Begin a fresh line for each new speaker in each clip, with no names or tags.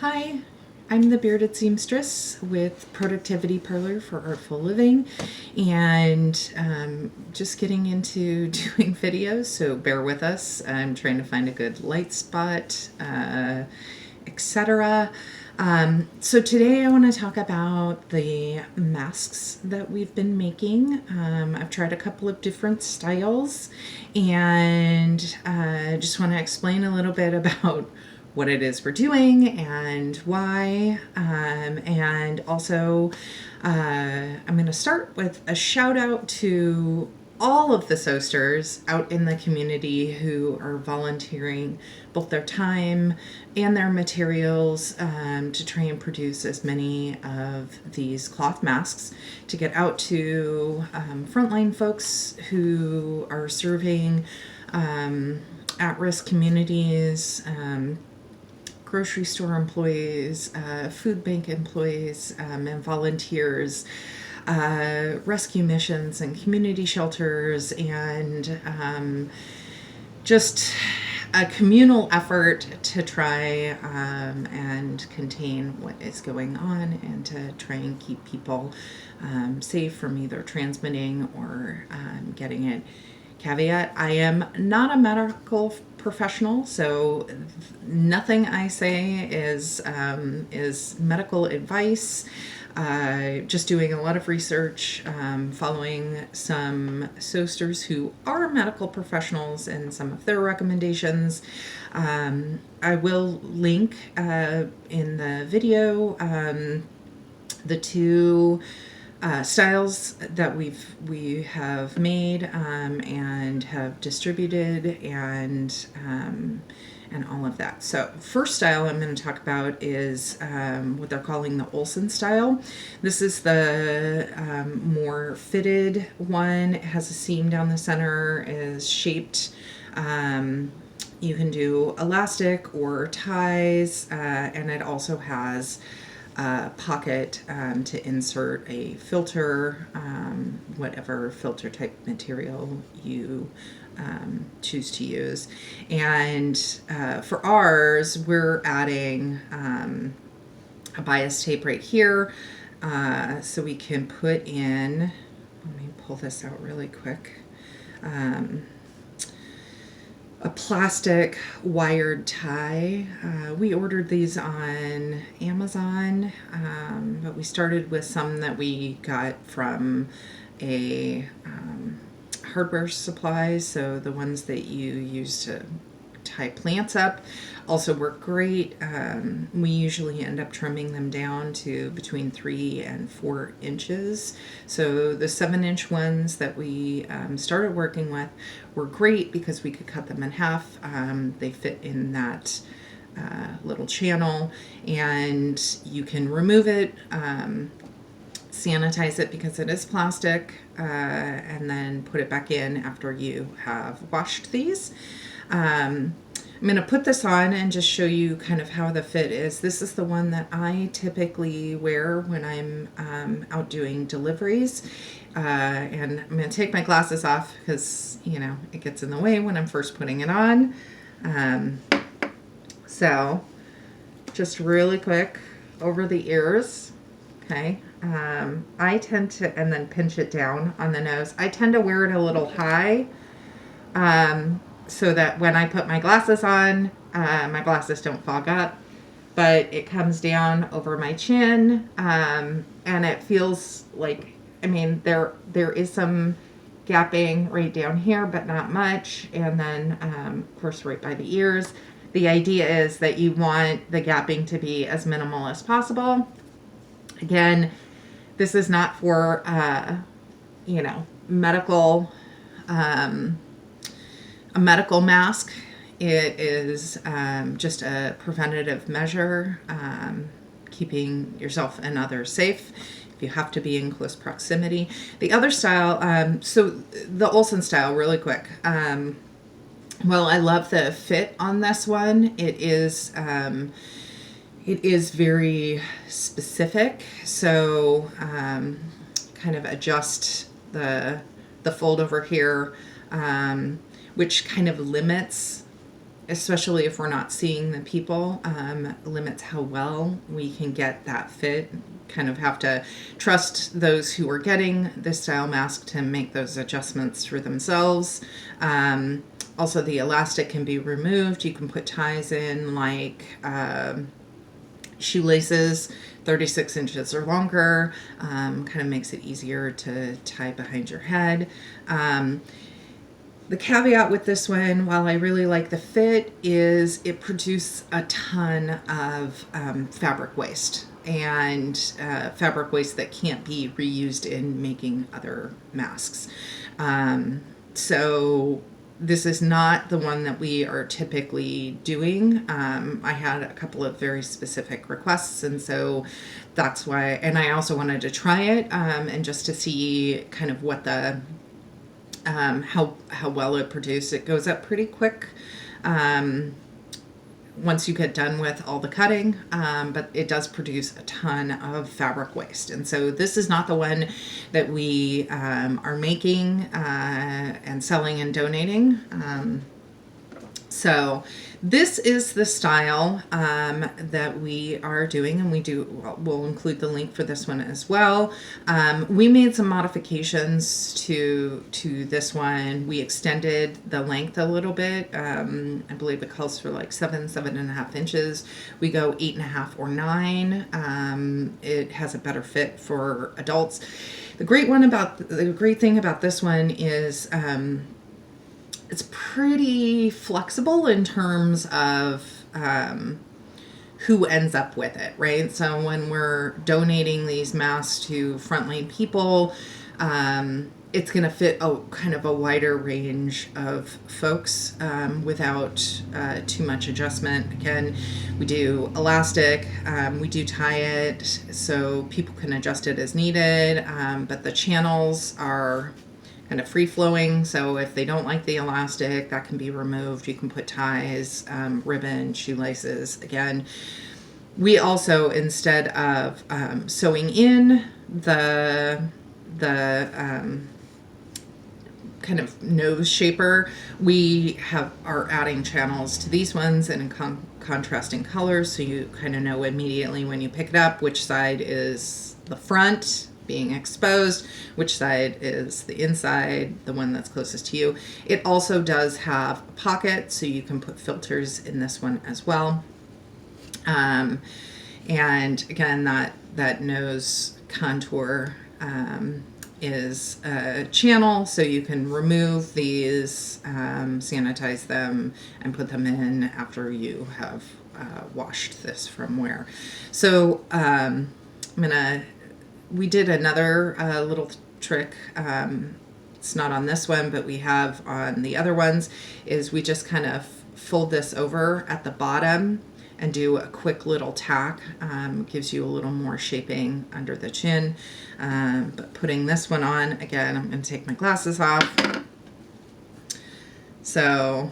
Hi, I'm the Bearded Seamstress with Productivity Parlor for Artful Living, and just getting into doing videos, so bear with us. I'm trying to find a good light spot, etc. So today I want to talk about the masks that we've been making. I've tried a couple of different styles, and just want to explain a little bit about what it is we're doing and why. And also, I'm going to start with a shout out to all of the sewsters out in the community who are volunteering both their time and their materials to try and produce as many of these cloth masks to get out to frontline folks who are serving at-risk communities, grocery store employees, food bank employees, and volunteers, rescue missions and community shelters, and just a communal effort to try and contain what is going on and to try and keep people safe from either transmitting or getting it. Caveat, I am not a medical professional, so nothing I say is medical advice. Just doing a lot of research, following some sewsters who are medical professionals and some of their recommendations. I will link in the video the two styles that we have made and have distributed, and all of that. So first style I'm going to talk about is what they're calling the Olsen style. This is the more fitted one. It has a seam down the center, is shaped. You can do elastic or ties, and it also has pocket to insert a filter, whatever filter type material you choose to use. And for ours, we're adding a bias tape right here, so we can put in, let me pull this out really quick, a plastic wired tie. We ordered these on Amazon, but we started with some that we got from a hardware supply, so the ones that you use to tie plants up also work great. We usually end up trimming them down to between 3 and 4 inches. So the 7-inch ones that we started working with were great because we could cut them in half. They fit in that little channel, and you can remove it, sanitize it because it is plastic, and then put it back in after you have washed these. I'm going to put this on and just show you kind of how the fit is. This is the one that I typically wear when I'm out doing deliveries. And I'm going to take my glasses off because, you know, it gets in the way when I'm first putting it on. So just really quick over the ears. Okay. I tend to, and then pinch it down on the nose. I tend to wear it a little high, so that when I put my glasses on, my glasses don't fog up, but it comes down over my chin, and it feels like, I mean, there is some gapping right down here, but not much, and then, of course, right by the ears. The idea is that you want the gapping to be as minimal as possible. Again, this is not for, medical, a medical mask. It is just a preventative measure, keeping yourself and others safe if you have to be in close proximity. The other style, so the Olsen style, really quick. Well, I love the fit on this one. It is very specific, so kind of adjust the fold over here, which kind of limits especially if we're not seeing the people, limits how well we can get that fit. Kind of have to trust those who are getting this style mask to make those adjustments for themselves. Also, the elastic can be removed. You can put ties in like shoelaces 36 inches or longer. Kind of makes it easier to tie behind your head. The caveat with this one, while I really like the fit, is it produces a ton of fabric waste, and fabric waste that can't be reused in making other masks. So this is not the one that we are typically doing. I had a couple of very specific requests, and so that's why, and I also wanted to try it, and just to see kind of what the how well it produced. It goes up pretty quick once you get done with all the cutting, but it does produce a ton of fabric waste. And so this is not the one that we are making and selling and donating. So this is the style that we are doing, and we'll include the link for this one as well. We made some modifications to this one. We extended the length a little bit. I believe it calls for like 7.5 inches. We go 8.5 or 9. It has a better fit for adults. The great thing about this one is it's pretty flexible in terms of who ends up with it, right? So when we're donating these masks to frontline people, it's going to fit a kind of a wider range of folks without too much adjustment. Again, we do elastic, we do tie it so people can adjust it as needed, but the channels are kind of free-flowing, so if they don't like the elastic, that can be removed. You can put ties, ribbon, shoelaces. Again, we also, instead of sewing in the kind of nose shaper, we are adding channels to these ones and in contrasting colors, so you kind of know immediately when you pick it up which side is the front being exposed, which side is the inside, the one that's closest to you. It also does have a pocket, so you can put filters in this one as well. And again, that nose contour is a channel, so you can remove these, sanitize them, and put them in after you have washed this from wear. So we did another little trick. It's not on this one, but we have on the other ones, is we just kind of fold this over at the bottom and do a quick little tack. Gives you a little more shaping under the chin. But putting this one on, again, I'm going to take my glasses off. So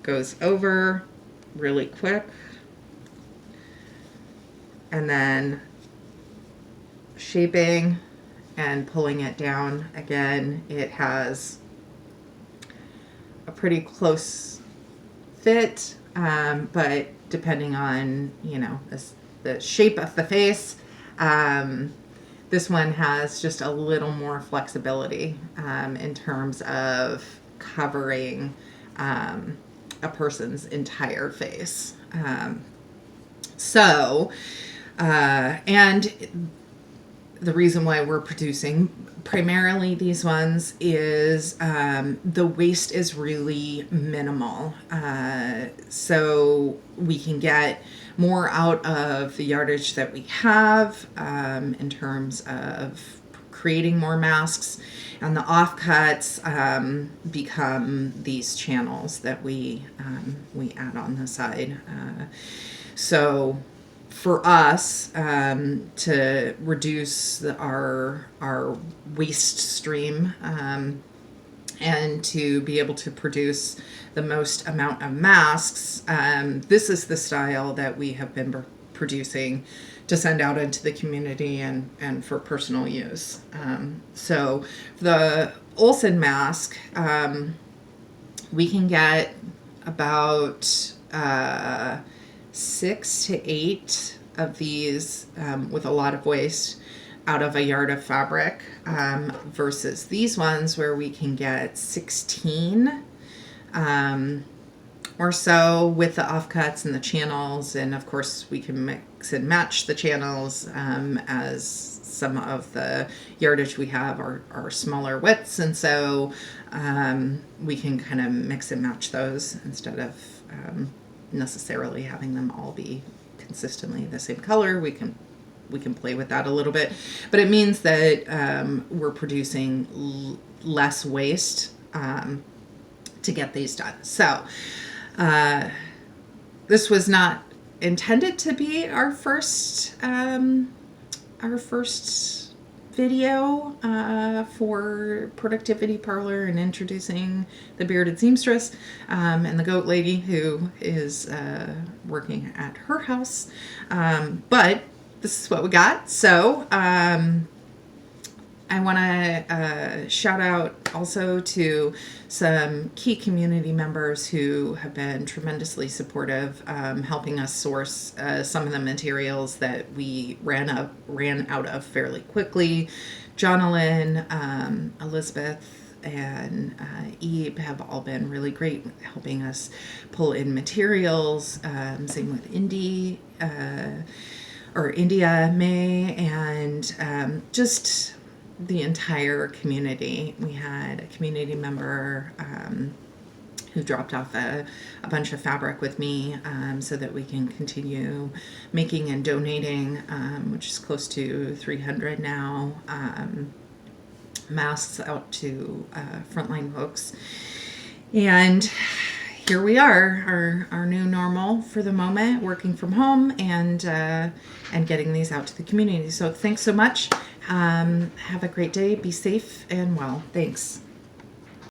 goes over really quick. And then shaping and pulling it down. Again, it has a pretty close fit, but depending on, the shape of the face, this one has just a little more flexibility in terms of covering a person's entire face. And the reason why we're producing primarily these ones is the waste is really minimal. So we can get more out of the yardage that we have in terms of creating more masks. And the offcuts become these channels that we add on the side. So for us, to reduce our waste stream and to be able to produce the most amount of masks, this is the style that we have been producing to send out into the community and for personal use. So the Olsen mask, we can get about 6 to 8 of these with a lot of waste out of a yard of fabric versus these ones where we can get 16 or so with the offcuts and the channels. And of course we can mix and match the channels as some of the yardage we have are smaller widths. And so we can kind of mix and match those instead of necessarily having them all be consistently the same color. We can play with that a little bit, but it means that we're producing less waste to get these done. So this was not intended to be our first video for Productivity Parlor and introducing the Bearded Seamstress and the Goat Lady who is working at her house, but this is what we got. So I want to shout out also to some key community members who have been tremendously supportive, helping us source some of the materials that we ran out of fairly quickly. Jonalyn, Elizabeth, and Ebe have all been really great helping us pull in materials. Same with India, May, and just the entire community. We had a community member who dropped off a bunch of fabric with me so that we can continue making and donating, which is close to 300 now, masks out to frontline folks. And here we are, our new normal for the moment, working from home and getting these out to the community. So thanks so much. Have a great day. Be safe and well. Thanks.